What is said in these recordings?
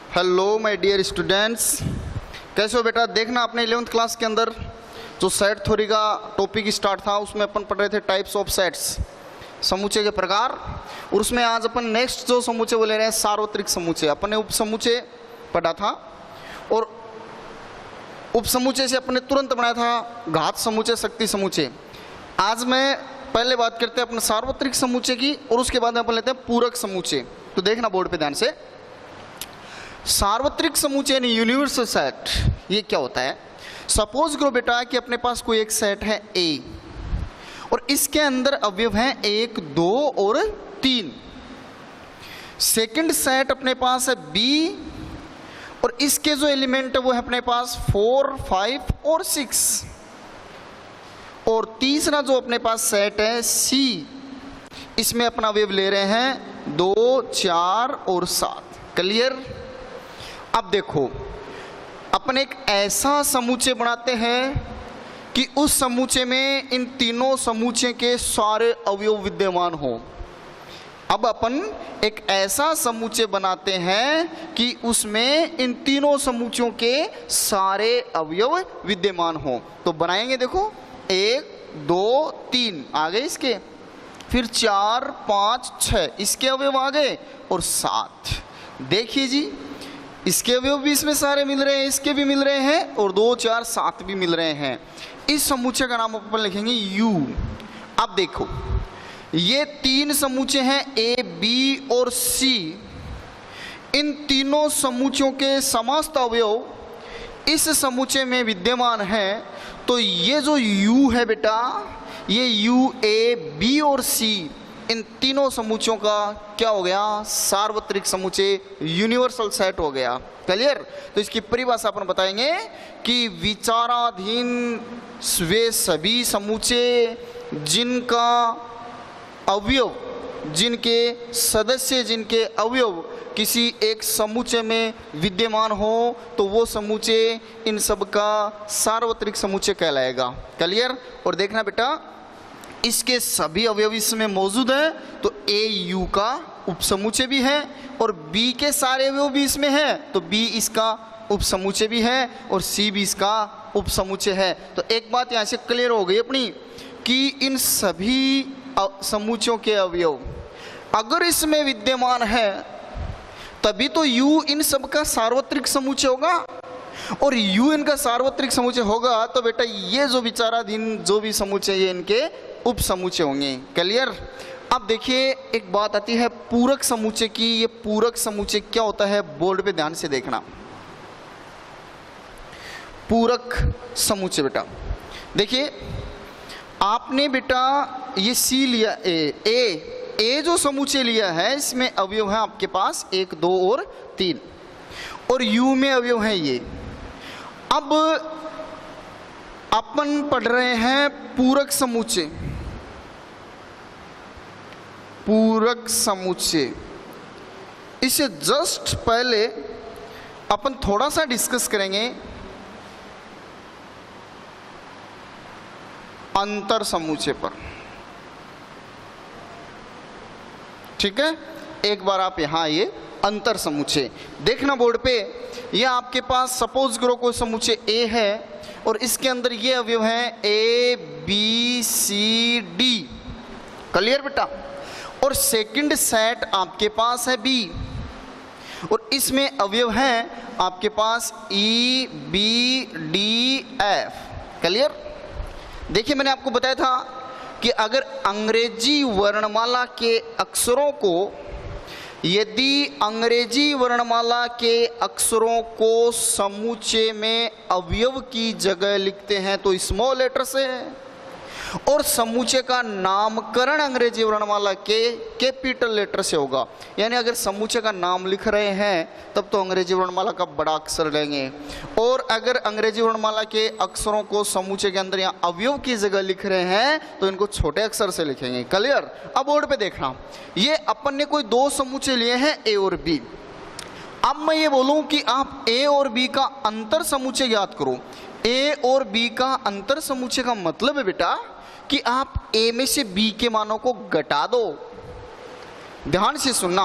Hello my dear students, कैसे हो बेटा। देखना अपने 11th क्लास के अंदर जो सेट थ्योरी का टॉपिक स्टार्ट था उसमें अपन पढ़ रहे थे टाइप्स ऑफ सेट्स, समूचे के प्रकार। और उसमें आज अपन नेक्स्ट जो समूचे वो ले रहे हैं सार्वत्रिक समूचे। अपन ने उप समूचे पढ़ा था और उप समूचे से अपन ने तुरंत बनाया था घात समूचे, शक्ति समूचे। आज मैं पहले बात करते हैं अपने सार्वत्रिक समूचे की और उसके बाद में अपन लेते हैं पूरक समूचे। तो देखना बोर्ड पे ध्यान से, सार्वत्रिक समूचे यानी यूनिवर्सल सेट ये क्या होता है। सपोज करो बेटा कि अपने पास कोई एक सेट है ए और इसके अंदर अवयव हैं 1, 2 और 3। सेकंड सेट अपने पास है बी और इसके जो एलिमेंट है वो है अपने पास 4, 5 और 6। और तीसरा जो अपने पास सेट है सी, इसमें अपना अवयव ले रहे हैं 2, 4 और 7। क्लियर। अब देखो अपन एक ऐसा समूचे बनाते हैं कि उस समूचे में इन तीनों समूचे के सारे अवयव विद्यमान हो। अब अपन एक ऐसा समूचे बनाते हैं कि उसमें इन तीनों समूचों के सारे अवयव विद्यमान हो। तो बनाएंगे, देखो 1, 2, 3 आ गए इसके, फिर 4, 5, 6 इसके अवयव आ गए और 7। देखिए जी, इसके अवयव भी इसमें सारे मिल रहे हैं, इसके भी मिल रहे हैं और 2, 4, 7 भी मिल रहे हैं। इस समूचे का नाम अपन लिखेंगे U। अब देखो ये 3 समूचे हैं A, B और C। इन तीनों समूचों के समस्त अवयव इस समूचे में विद्यमान हैं। तो ये जो U है बेटा, ये U, A, B और C इन तीनों समूचों का क्या हो गया, सार्वत्रिक समूचे, यूनिवर्सल सेट हो गया। क्लियर। तो इसकी परिभाषा अपन बताएंगे कि विचाराधीन वे सभी समूचे जिनका अवयव, जिनके सदस्य, जिनके अवयव किसी एक समूचे में विद्यमान हो तो वो समूचे इन सब का सार्वत्रिक समूचे कहलाएगा। क्लियर। और देखना बेटा, इसके सभी अवयव इसमें मौजूद है तो ए यू का उपसमूचे भी है और बी के सारे अवयव भी इसमें है तो बी इसका उपसमूचे भी है और सी भी इसका उपसमूचे है। तो एक बात यहाँ से क्लियर हो गई अपनी कि इन सभी समूचों के अवयव अगर इसमें विद्यमान है तभी तो यू इन सब का सार्वत्रिक समूचे होगा और यू इनका सार्वत्रिक समूचे होगा तो बेटा ये जो विचाराधीन जो भी समूचे ये इनके उप समूचे होंगे। क्लियर। अब देखिए एक बात आती है पूरक समूचे की। ये पूरक समूचे क्या होता है, बोर्ड पे ध्यान से देखना। पूरक समूचे बेटा देखिए, आपने बेटा ये सी लिया, ए जो समूचे लिया है इसमें अवयव है आपके पास 1, 2 और 3 और यू में अवयव है ये। अब अपन पढ़ रहे हैं पूरक समूचे। पूरक समूचे, इससे जस्ट पहले अपन थोड़ा सा डिस्कस करेंगे अंतर समूचे पर। ठीक है, एक बार आप यहां आइए। अंतर समूचे देखना बोर्ड पे, ये आपके पास सपोज करो कोई समूचे ए है और इसके अंदर ये अवयव हैं ए, बी, सी, डी। क्लियर बेटा। और सेकंड सेट आपके पास है बी और इसमें अवयव हैं आपके पास ई, बी, डी, एफ। क्लियर। देखिए मैंने आपको बताया था कि अगर अंग्रेजी वर्णमाला के अक्षरों को, यदि अंग्रेजी वर्णमाला के अक्षरों को समूचे में अवयव की जगह लिखते हैं तो स्मॉल लेटर से और समूचे का नामकरण अंग्रेजी वर्णमाला के कैपिटल लेटर से होगा। यानी अगर समूचे का नाम लिख रहे हैं तब तो अंग्रेजी वर्णमाला का बड़ा अक्षर लेंगे और अगर अंग्रेजी वर्णमाला के अक्षरों को समूचे के अंदर या अवयव की जगह लिख रहे हैं तो इनको छोटे अक्षर से लिखेंगे। क्लियर। अब बोर्ड पे देखना, ये अपन ने कोई 2 समूचे लिए हैं ए और बी। अब मैं ये बोलूं कि आप ए और बी का अंतर समूचे याद करो। ए और बी का अंतर समूचे का मतलब है बेटा कि आप ए में से बी के मानों को घटा दो। ध्यान से सुनना,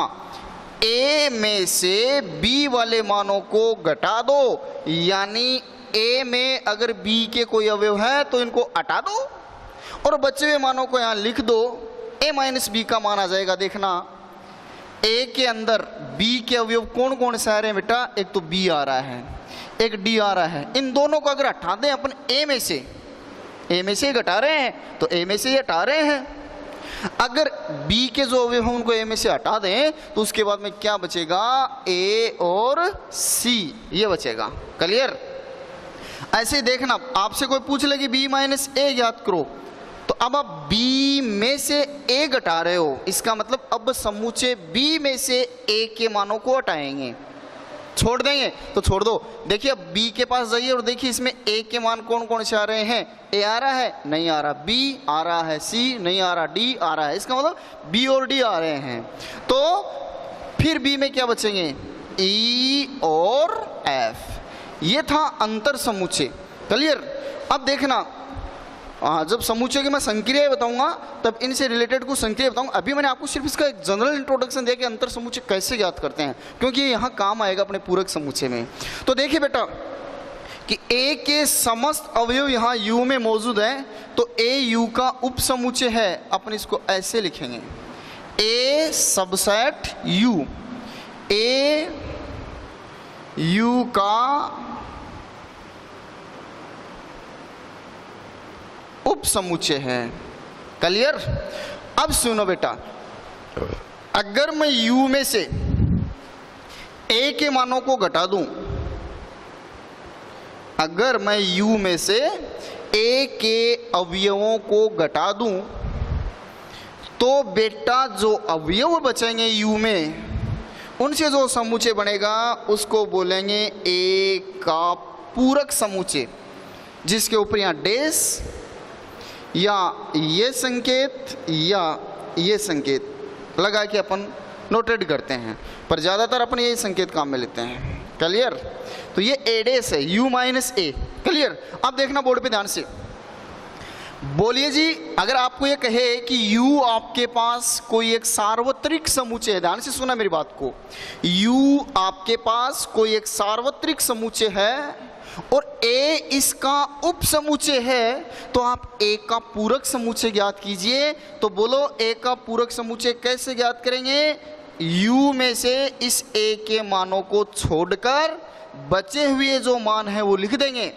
ए में से बी वाले मानों को घटा दो, यानी ए में अगर बी के कोई अवयव है तो इनको हटा दो और बचे हुए मानों को यहां लिख दो। ए माइनस बी का मान आ जाएगा। देखना ए के अंदर बी के अवयव कौन कौन से आ रहे हैं बेटा, एक तो बी आ रहा है, एक डी आ रहा है। इन दोनों को अगर हटा दें अपन ए में से घटा रहे हैं तो ए में से हटा रहे हैं। अगर बी के जो अवयव हैं उनको ए में से हटा दें तो उसके बाद में क्या बचेगा, ए और सी ये बचेगा। क्लियर। ऐसे देखना आपसे कोई पूछ ले कि बी माइनस ए ज्ञात करो, तो अब आप बी में से ए घटा रहे हो, इसका मतलब अब समूचे बी में से ए के मानों को हटाएंगे। छोड़ देंगे तो छोड़ दो। देखिए अब बी के पास जाइए और देखिए इसमें ए के मान कौन कौन से आ रहे हैं। ए आ रहा है, नहीं आ रहा, बी आ रहा है, सी नहीं आ रहा, डी आ रहा है। इसका मतलब बी और डी आ रहे हैं। तो फिर बी में क्या बचेंगे, ई और एफ। ये था अंतर समुच्चय। क्लियर। अब देखना जब समुच्चय की मैं संक्रिया बताऊंगा तब इनसे रिलेटेड कुछ संक्रिया बताऊंगा। अभी मैंने आपको सिर्फ इसका एक जनरल इंट्रोडक्शन दिया कि अंतर समुच्चय कैसे ज्ञात करते हैं, क्योंकि ये यहाँ काम आएगा अपने पूरक समुच्चय में। तो देखिए बेटा कि ए के समस्त अवयव यहाँ यू में मौजूद हैं, तो ए यू का उप समुच्चय है। अपन इसको ऐसे लिखेंगे, ए सबसेट यू, ए यू का उप समुच्चय है। क्लियर। अब सुनो बेटा, अगर मैं u में से a के मानों को घटा दूं, अगर मैं u में से a के अवयवों को घटा दूं तो बेटा जो अवयव बचेंगे u में उनसे जो समुच्चय बनेगा उसको बोलेंगे a का पूरक समुच्चय, जिसके ऊपर यहाँ डेस या ये संकेत या ये संकेत लगा के अपन नोटेड करते हैं, पर ज़्यादातर अपन यही संकेत काम में लेते हैं। क्लियर। तो ये ए डेस है, u माइनस ए। क्लियर। अब देखना बोर्ड पे ध्यान से, बोलिए जी अगर आपको ये कहे कि u आपके पास कोई एक सार्वत्रिक समुच्चय है, ध्यान से सुना मेरी बात को, u आपके पास कोई एक सार्वत्रिक समुच्चय है और a इसका उप समुच्चय है, तो आप a का पूरक समुच्चय ज्ञात कीजिए। तो बोलो a का पूरक समुच्चय कैसे ज्ञात करेंगे, u में से इस a के मानों को छोड़कर बचे हुए जो मान है वो लिख देंगे।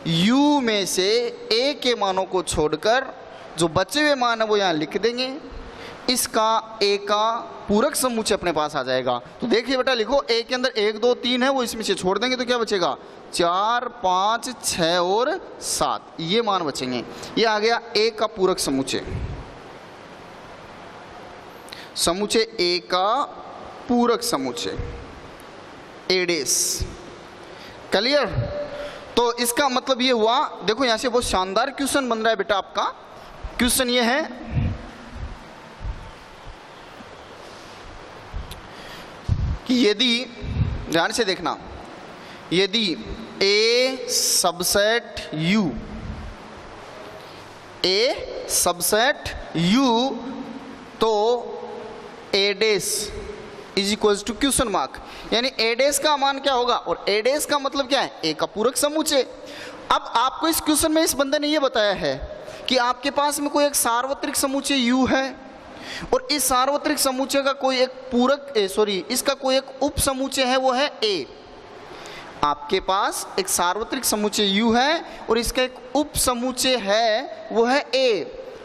u में से a के मानों को छोड़कर जो बचे हुए मान है वो यहाँ लिख देंगे। इसका a का पूरक समुच्चय अपने पास आ जाएगा। तो देखिए बेटा लिखो, a के अंदर 1 2 3 है, वो इसमें से छोड़ देंगे तो क्या बचेगा, 4 5 6 और 7 ये मान बचेंगे। ये आ गया a का पूरक समुच्चय, समुच्चय a का पूरक समुच्चय a डेस। क्लियर। तो इसका मतलब ये हुआ, देखो यहां से बहुत शानदार क्वेश्चन बन रहा है बेटा। आपका क्वेश्चन ये है कि यदि, ध्यान से देखना, यदि a subset u, a subset u तो a dash is equal to question mark, यानी a डेस का मान क्या होगा, और a डेस का मतलब क्या है, a का पूरक समुच्चय। अब आपको इस क्वेश्चन में इस बंदे ने ये बताया है कि आपके पास में कोई एक सार्वत्रिक समुच्चय u है और इस सार्वत्रिक समुच्चय का कोई एक पूरक इसका कोई एक उप समुच्चय है, वो है a। आपके पास एक सार्वत्रिक समुच्चय u है और इसका एक उप समुच्चय है वो है a।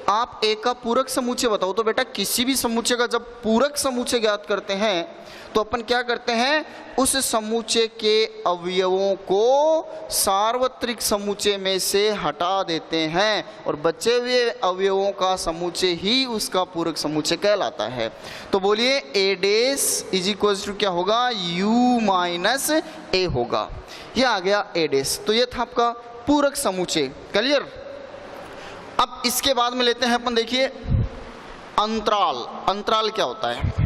आप a का पूरक समुच्चय बताओ। तो बेटा किसी भी समुच्चय का जब पूरक समुच्चय ज्ञात करते हैं तो अपन क्या करते हैं, उस समुच्चय के अवयवों को सार्वत्रिक समुच्चय में से हटा देते हैं और बचे हुए अवयवों का समुच्चय ही उसका पूरक समुच्चय कहलाता है। तो बोलिए a dash is equal to क्या होगा, u माइनस a होगा। ये आ गया a डेस। तो ये था आपका पूरक समुच्चय। क्लियर। अब इसके बाद में लेते हैं अपन, देखिए अंतराल। अंतराल क्या होता है,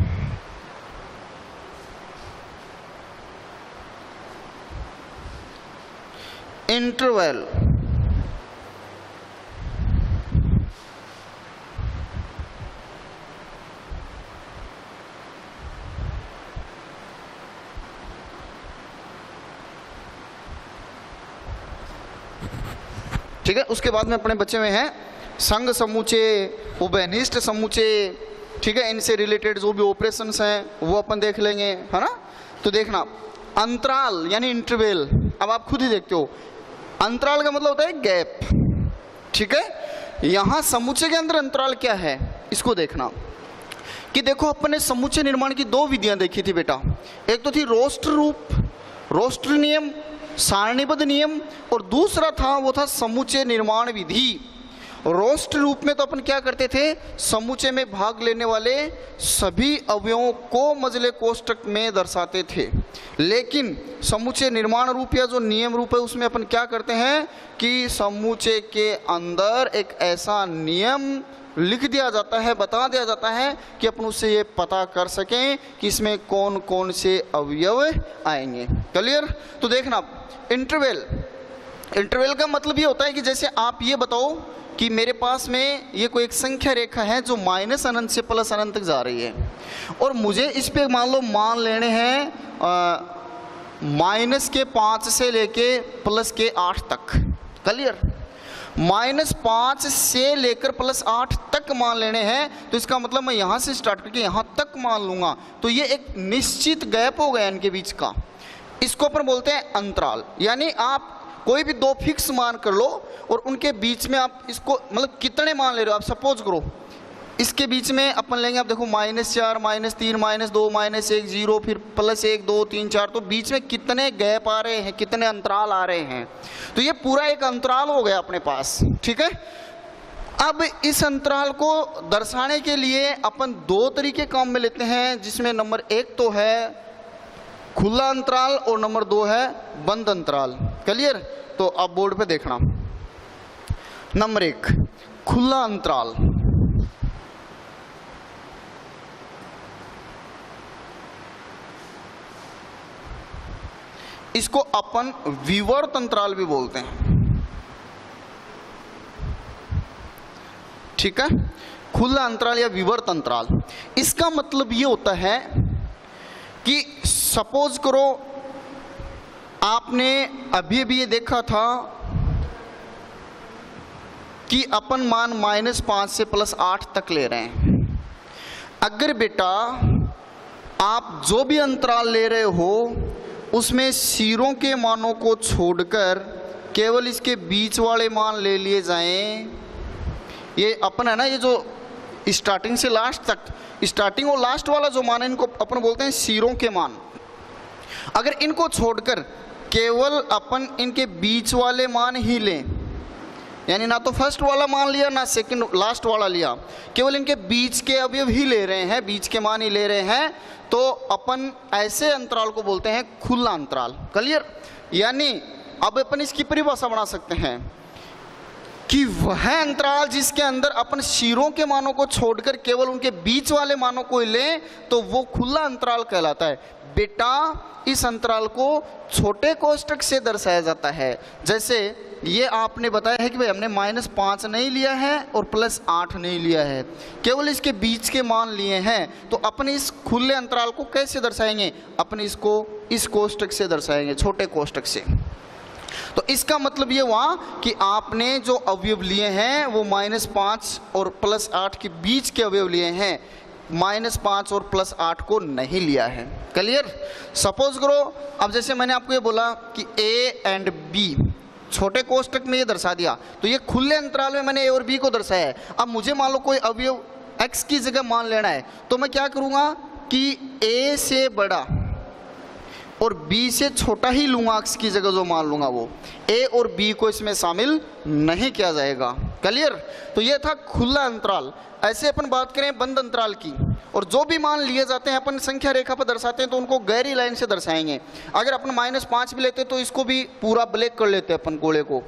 इंटरवल। ठीक है। उसके बाद में अपने बच्चे में है संघ समुच्चय, उभयनिष्ठ समुच्चय, ठीक है। इनसे रिलेटेड जो भी ऑपरेशंस हैं वो अपन देख लेंगे, है ना। तो देखना अंतराल यानी इंटरवल, अब आप खुद ही देखते हो अंतराल का मतलब होता है गैप, ठीक है। यहां समुच्चय के अंदर अंतराल क्या है इसको देखना कि देखो अपन ने समुच्चय निर्माण की दो विधियां देखी थी बेटा। एक तो थी रोस्टर रूप, रोस्टर नियम, सारणीबद्ध नियम, और दूसरा था वो था समुच्चय निर्माण विधि। रोस्ट रूप में तो अपन क्या करते थे, समुच्चय में भाग लेने वाले सभी अवयवों को मजले कोष्ठक में दर्शाते थे। लेकिन समुच्चय निर्माण रूप या जो नियम रूप है उसमें अपन क्या करते हैं कि समुच्चय के अंदर एक ऐसा नियम लिख दिया जाता है, बता दिया जाता है कि अपन उससे ये पता कर सकें कि इसमें कौन कौन से अवयव आएंगे। क्लियर। तो देखना इंटरवल, इंटरवल का मतलब ये होता है कि जैसे आप ये बताओ कि मेरे पास में ये कोई एक संख्या रेखा है जो माइनस अनंत से प्लस अनंत तक जा रही है, और मुझे इस पे मान लो मान लेने हैं माइनस के 5 से लेके प्लस के 8 तक। क्लियर। -5 से लेकर +8 तक मान लेने हैं, तो इसका मतलब मैं यहाँ से स्टार्ट करके यहाँ तक मान लूँगा, तो ये एक निश्चित गैप हो गया इनके बीच का। इसको अपन बोलते हैं अंतराल। यानी आप कोई भी दो फिक्स मान कर लो और उनके बीच में आप इसको मतलब कितने मान ले रहे हो, आप सपोज करो इसके बीच में अपन लेंगे, आप देखो -4, -3, -2, -1, 0, फिर +1, 2, 3, 4, तो बीच में कितने गैप आ रहे हैं, कितने अंतराल आ रहे हैं, तो ये पूरा एक अंतराल हो गया अपने पास, ठीक है। अब इस अंतराल को दर्शाने के लिए अपन दो तरीके काम में लेते हैं, जिसमें नंबर 1 तो है खुला अंतराल और नंबर 2 है बंद अंतराल। क्लियर। तो आप बोर्ड पे देखना नंबर 1 खुला अंतराल। इसको अपन विवर्त अंतराल भी बोलते हैं, ठीक है। खुला अंतराल या विवर्त अंतराल, इसका मतलब ये होता है कि सपोज करो आपने अभी भी ये देखा था कि अपन मान -5 से +8 तक ले रहे हैं। अगर बेटा आप जो भी अंतराल ले रहे हो उसमें सिरों के मानों को छोड़कर केवल इसके बीच वाले मान ले लिए जाएं, ये अपन है ना, ये जो स्टार्टिंग से लास्ट तक, स्टार्टिंग और लास्ट वाला जो मान है इनको अपन बोलते हैं सिरों के मान। अगर इनको छोड़कर केवल अपन इनके बीच वाले मान ही लें, यानी ना तो फर्स्ट वाला मान लिया ना सेकंड लास्ट वाला लिया, केवल इनके बीच के अवयव ही ले रहे हैं, बीच के मान ही ले रहे हैं, तो अपन ऐसे अंतराल को बोलते हैं खुला अंतराल। क्लियर। यानी अब अपन इसकी परिभाषा बना सकते हैं कि वह अंतराल जिसके अंदर अपन सिरों के मानों को छोड़कर केवल उनके बीच वाले मानों को लें तो वो खुला अंतराल कहलाता है। बेटा इस अंतराल को छोटे कोष्ठक से दर्शाया जाता है। जैसे ये आपने बताया है कि भाई हमने -5 नहीं लिया है और +8 नहीं लिया है, केवल इसके बीच के मान लिए हैं, तो अपन इस खुले अंतराल को कैसे दर्शाएंगे, अपन इसको इस कोष्ठक से दर्शाएंगे, छोटे कोष्ठक से। तो इसका मतलब ये हुआ कि आपने जो अवयव लिए हैं वो -5 और +8 के बीच के अवयव लिए हैं, -5 और +8 को नहीं लिया है। क्लियर। सपोज करो अब जैसे मैंने आपको ये बोला कि A एंड B छोटे कोष्ठक में ये दर्शा दिया, तो ये खुले अंतराल में मैंने A और B को दर्शाया है। अब मुझे मान लो कोई अवयव X की जगह मान लेना है, तो मैं क्या करूँगा कि A से बड़ा और B से छोटा ही लूँगा, X की जगह जो मान लूँगा वो, A और B को इसमें शामिल नहीं किया जाएगा। क्लियर। तो ये था खुला अंतराल। ऐसे अपन बात करें बंद अंतराल की, और जो भी मान लिए जाते हैं अपन संख्या रेखा पर दर्शाते हैं तो उनको गहरी लाइन से दर्शाएंगे। अगर अपन -5 भी लेते तो इसको भी पूरा ब्लैक कर लेते हैं अपन गोले को,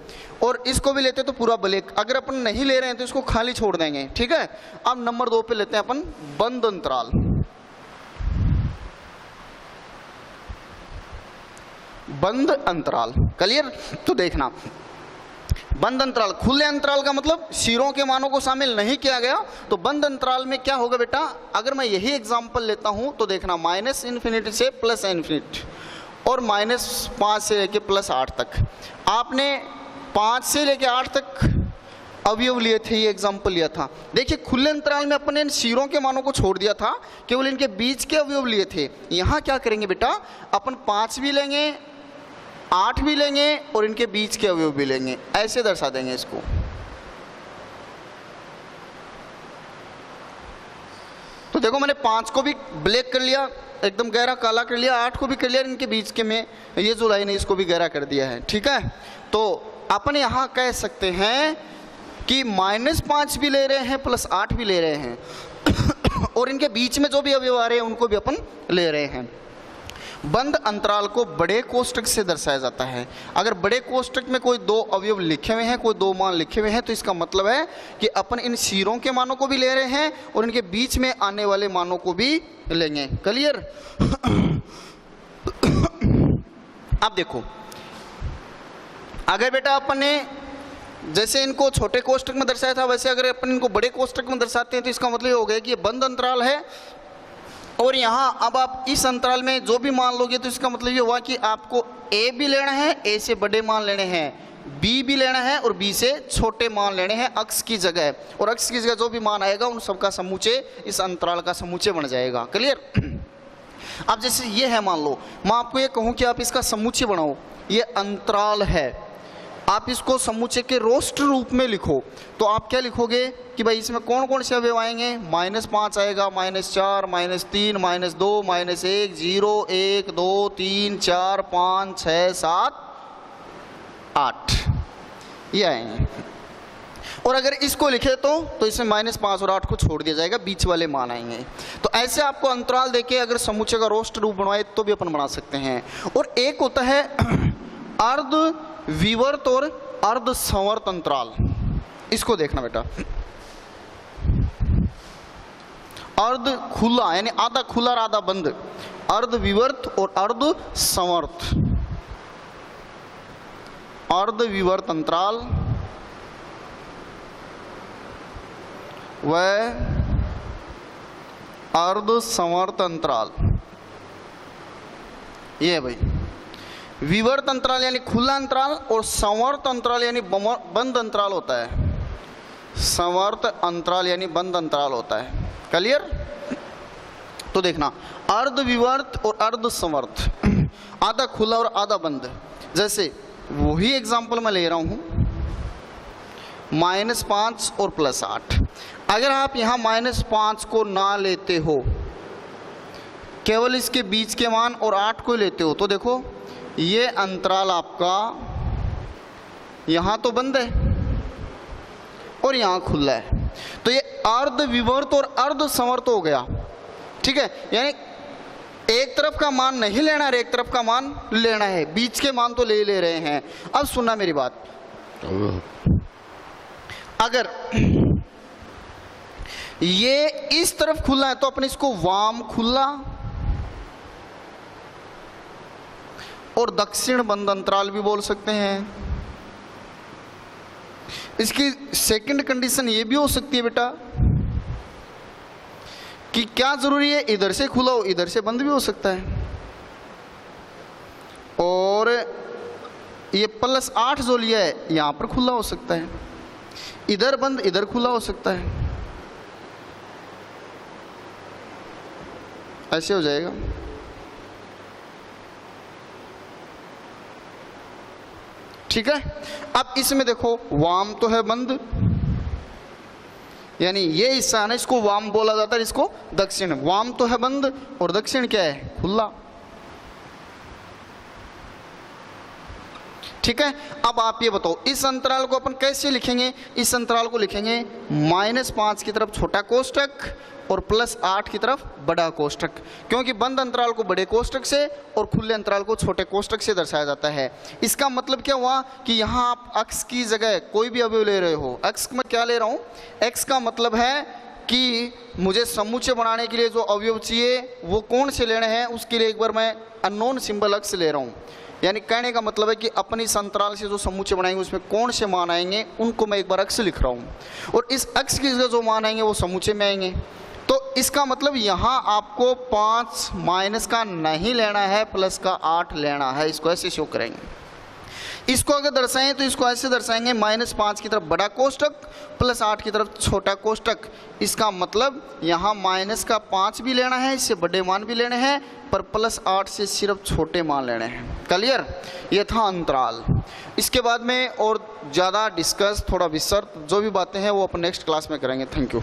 और इसको भी लेते तो पूरा ब्लैक। अगर अपन नहीं ले रहे हैं तो इसको खाली छोड़ देंगे, ठीक है। अब नंबर 2 पे लेते हैं अपन बंद अंतराल। बंद अंतराल। क्लियर। तो देखना बंद अंतराल, खुले अंतराल का मतलब सिरों के मानों को शामिल नहीं किया गया। तो बंद अंतराल में क्या होगा बेटा, अगर मैं यही एग्जांपल लेता हूं तो देखना -∞ से +∞ और -5 से लेके +8 तक आपने 5 से लेके 8 तक अवयव लिए थे, ये एग्जाम्पल लिया था। देखिए खुले अंतराल में अपने इन शीरों के मानों को छोड़ दिया था, केवल इनके बीच के अवयव लिए थे। यहाँ क्या करेंगे बेटा, अपन 5 भी लेंगे, 8 भी लेंगे और इनके बीच के अवयव भी लेंगे, ऐसे दर्शा देंगे इसको। तो देखो मैंने 5 को भी ब्लैक कर लिया, एकदम गहरा काला कर लिया, 8 को भी कर लिया, इनके बीच के में ये जो लाइन है इसको भी गहरा कर दिया है। ठीक है, तो अपन यहाँ कह सकते हैं कि -5 भी ले रहे हैं +8 भी ले रहे हैं और इनके बीच में जो भी अवयव आ रहे हैं उनको भी अपन ले रहे हैं। बंद अंतराल को बड़े कोष्टक से दर्शाया जाता है। अगर बड़े कोष्टक में कोई 2 अवयव लिखे हुए हैं, कोई 2 मान लिखे हुए हैं, तो इसका मतलब है कि अपन इन शीरों के मानों को भी ले रहे हैं और इनके बीच में आने वाले मानों को भी लेंगे। क्लियर? अब देखो, अगर बेटा अपन ने जैसे इनको छोटे कोष्टक में दर्शाया था, वैसे अगर अपन इनको बड़े कोष्टक में दर्शाते हैं तो इसका मतलब ये हो गया कि ये बंद अंतराल है। और यहाँ अब आप इस अंतराल में जो भी मान लोगे तो इसका मतलब ये हुआ कि आपको ए भी लेना है, ए से बड़े मान लेने हैं, बी भी लेना है और बी से छोटे मान लेने हैं अक्ष की जगह, और अक्ष की जगह जो भी मान आएगा उन सबका समुच्चय इस अंतराल का समुच्चय बन जाएगा। क्लियर? अब जैसे ये है, मान लो मैं आपको ये कहूँ कि आप इसका समुच्चय बनाओ, ये अंतराल है, आप इसको समुच्चय के रोस्टर रूप में लिखो, तो आप क्या लिखोगे कि भाई इसमें कौन कौन से अवयव आएंगे? -5 आएगा, -4, -3, -2, -1, 0, 1, 2, 3, 4, 5, 6, 7, 8 ये आएंगे। और अगर इसको लिखे तो इसमें -5 और 8 को छोड़ दिया जाएगा, बीच वाले मान आएंगे। तो ऐसे आपको अंतराल देके अगर समुच्चय का रोस्टर रूप बनवाए तो भी अपन बना सकते हैं। और एक होता है अर्ध विवर्त और अर्ध संवर्त अंतराल, इसको देखना बेटा। अर्ध खुला यानी आधा खुला और आधा बंद, अर्ध विवर्त और अर्ध संवर्त। अर्ध विवर्त अंतराल व अर्ध संवर्त अंतराल, ये है भाई। विवर्त अंतराल यानी खुला अंतराल और संवर्त अंतराल यानी बंद अंतराल होता है। संवर्त अंतराल यानी बंद अंतराल होता है। क्लियर? तो देखना, अर्ध विवर्त और अर्ध संवर्त, आधा खुला और आधा बंद। जैसे वही एग्जांपल मैं ले रहा हूं, -5 और +8। अगर आप यहां -5 को ना लेते हो, केवल इसके बीच के मान और 8 को लेते हो, तो देखो ये अंतराल आपका यहाँ तो बंद है और यहाँ खुला है, तो ये अर्ध विवर्त और अर्ध संवर्त हो गया। ठीक है, यानी एक तरफ का मान नहीं लेना है, एक तरफ का मान लेना है, बीच के मान तो ले रहे हैं। अब सुनना मेरी बात, अगर ये इस तरफ खुला है तो अपन इसको वाम खुला और दक्षिण बंद अंतराल भी बोल सकते हैं। इसकी सेकंड कंडीशन ये भी हो सकती है बेटा कि क्या जरूरी है इधर से खुला हो, इधर से बंद भी हो सकता है। और ये +8 जो लिया है यहां पर खुला हो सकता है, इधर बंद इधर खुला हो सकता है, ऐसे हो जाएगा। ठीक है, अब इसमें देखो वाम तो है बंद, यानी ये हिस्सा है ना, इसको वाम बोला जाता है, इसको दक्षिण। वाम तो है बंद और दक्षिण क्या है? खुला। ठीक है, अब आप ये बताओ इस अंतराल को अपन कैसे लिखेंगे? इस अंतराल को लिखेंगे -5 की तरफ छोटा कोष्टक और +8 की तरफ बड़ा कोष्टक, क्योंकि बंद अंतराल को बड़े कोष्टक से और खुले अंतराल को छोटे कोष्टक से दर्शाया जाता है। इसका मतलब क्या हुआ कि यहाँ आप अक्ष की जगह कोई भी अवयव ले रहे हो। अक्ष में क्या ले रहा हूँ? एक्स का मतलब है कि मुझे समुच्चय बनाने के लिए जो अवयव चाहिए वो कौन से लेने हैं, उसके लिए एक बार मैं अननोन सिंबल अक्ष ले रहा हूँ। यानी कहने का मतलब है कि अपनी इस अंतराल से जो समुच्चय बनाएंगे उसमें कौन से मान आएंगे उनको मैं एक बार अक्ष लिख रहा हूँ, और इस अक्ष की जगह जो मान आएंगे वो समुच्चय में आएंगे। तो इसका मतलब यहाँ आपको 5 माइनस का नहीं लेना है, प्लस का 8 लेना है। इसको ऐसे शो करेंगे। इसको अगर दर्शाएं तो इसको ऐसे दर्शाएंगे -5 की तरफ बड़ा कोष्टक +8 की तरफ छोटा कोष्टक। इसका मतलब यहाँ -5 भी लेना है, इससे बड़े मान भी लेने हैं, पर +8 से सिर्फ छोटे मान लेने हैं। क्लियर? ये था अंतराल। इसके बाद में और ज़्यादा डिस्कस, थोड़ा विस्तृत जो भी बातें हैं वो अपन नेक्स्ट क्लास में करेंगे। Thank you.